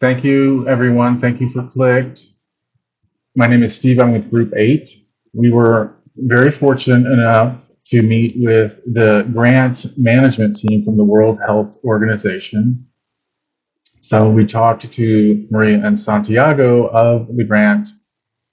Thank you, everyone. Thank you for clicked. My name is Steve. I'm with Group 8. We were very fortunate enough to meet with the grant management team from the World Health Organization. So we talked to Maria and Santiago of the grant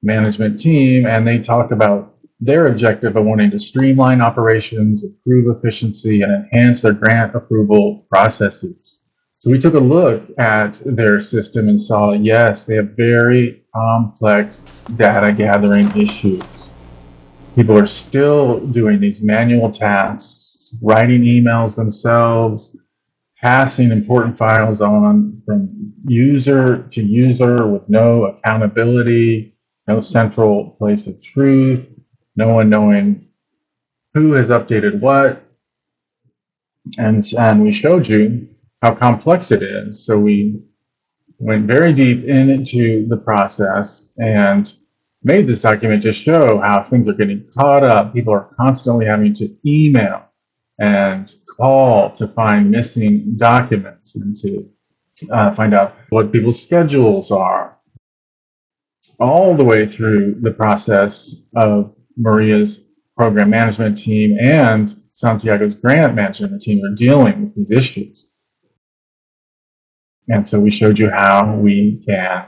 management team, and they talked about their objective of wanting to streamline operations, improve efficiency, and enhance their grant approval processes. So we took a look at their system and saw, yes, they have very complex data gathering issues. People are still doing these manual tasks, writing emails themselves, passing important files on from user to user with no accountability, no central place of truth, no one knowing who has updated what. And we showed you how complex it is. So we went very deep into the process and made this document to show how things are getting caught up. People are constantly having to email and call to find missing documents and to find out what people's schedules are, all the way through the process of Maria's program management team and Santiago's grant management team are dealing with these issues. And so we showed you how we can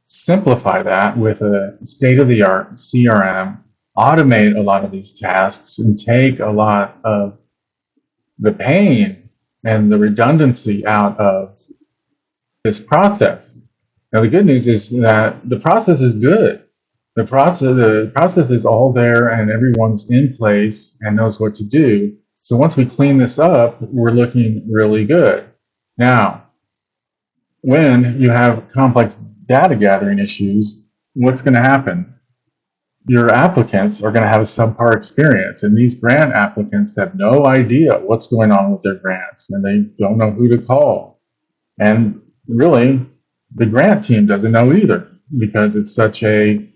simplify that with a state-of-the-art CRM, automate a lot of these tasks, and take a lot of the pain and the redundancy out of this process. Now, the good news is that the process is good. The process is all there and everyone's in place and knows what to do. So once we clean this up, we're looking really good. Now, when you have complex data gathering issues, what's going to happen? Your applicants are going to have a subpar experience, and these grant applicants have no idea what's going on with their grants, and they don't know who to call. And really, the grant team doesn't know either, because it's such a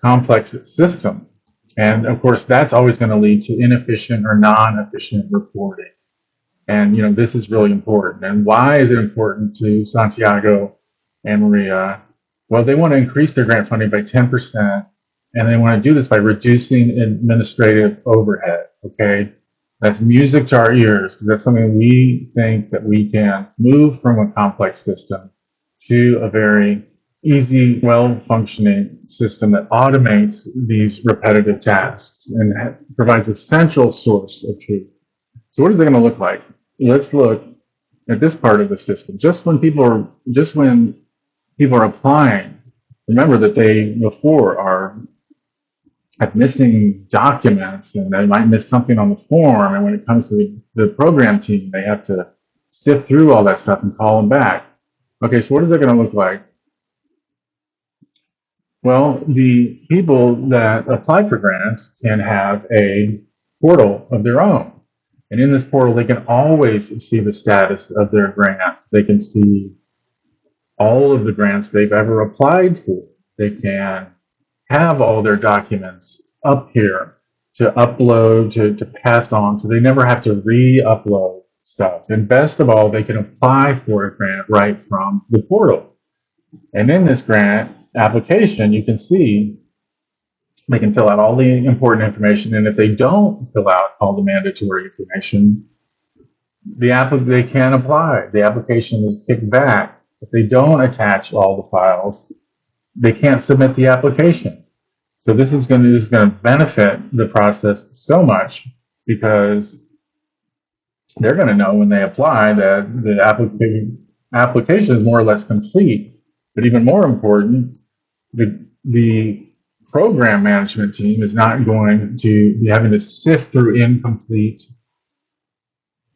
complex system. And of course, that's always going to lead to inefficient or non-efficient reporting. And this is really important. And why is it important to Santiago and Maria? Well, they want to increase their grant funding by 10%, and they want to do this by reducing administrative overhead. Okay, that's music to our ears, because that's something we think that we can move from a complex system to a very easy, well-functioning system that automates these repetitive tasks and provides a central source of truth. So what is it going to look like? Let's look at this part of the system. Just when people are applying, remember that they before have missing documents, and they might miss something on the form. And when it comes to the program team, they have to sift through all that stuff and call them back. Okay, so what is that going to look like? Well, the people that apply for grants can have a portal of their own. And in this portal, they can always see the status of their grant. They can see all of the grants they've ever applied for. They can have all their documents up here to upload, to pass on, so they never have to re-upload stuff. And best of all, they can apply for a grant right from the portal. And in this grant application, you can see they can fill out all the important information, and if they don't fill out all the mandatory information, they can apply. The application is kicked back. If they don't attach all the files, they can't submit the application. So this is going to benefit the process so much, because they're going to know when they apply that the application is more or less complete. But even more important, the program management team is not going to be having to sift through incomplete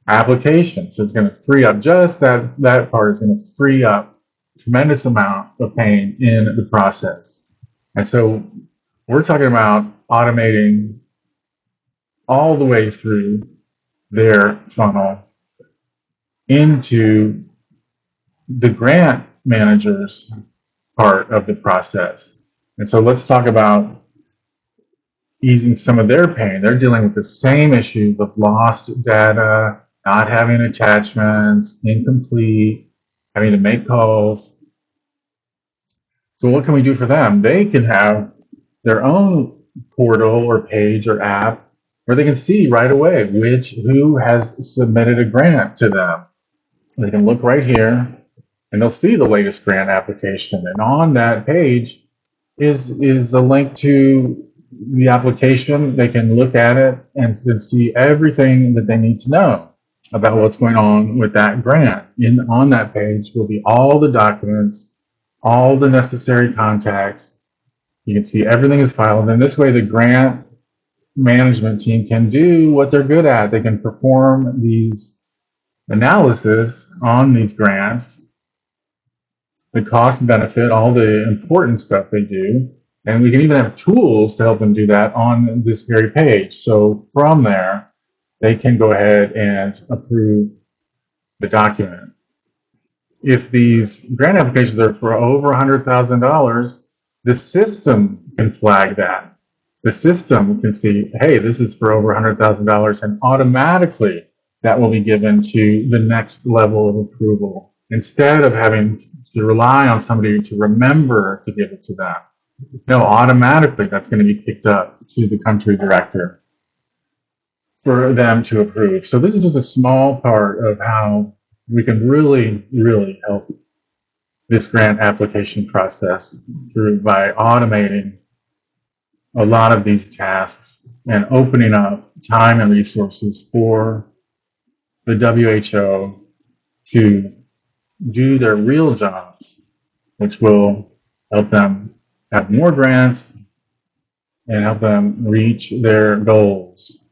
applications. So it's going to free up just that part is going to free up a tremendous amount of pain in the process. And so we're talking about automating all the way through their funnel into the grant manager's part of the process. And so let's talk about easing some of their pain. They're dealing with the same issues of lost data, not having attachments, incomplete, having to make calls. So what can we do for them? They can have their own portal or page or app where they can see right away who has submitted a grant to them. They can look right here and they'll see the latest grant application. And on that page is a link to the application. They can look at it and see everything that they need to know about what's going on with that grant. On that page will be all the documents, all the necessary contacts. You can see everything is filed. And this way the grant management team can do what they're good at. They can perform these analysis on these grants, the cost benefit, all the important stuff they do. And we can even have tools to help them do that on this very page. So from there, they can go ahead and approve the document. If these grant applications are for over $100,000, the system can flag that. The system can see, hey, this is for over $100,000, and automatically that will be given to the next level of approval, instead of having to rely on somebody to remember to give it to them. No, automatically that's going to be picked up to the country director for them to approve. So this is just a small part of how we can really, really help this grant application process by automating a lot of these tasks and opening up time and resources for the WHO to do their real jobs, which will help them have more grants and help them reach their goals.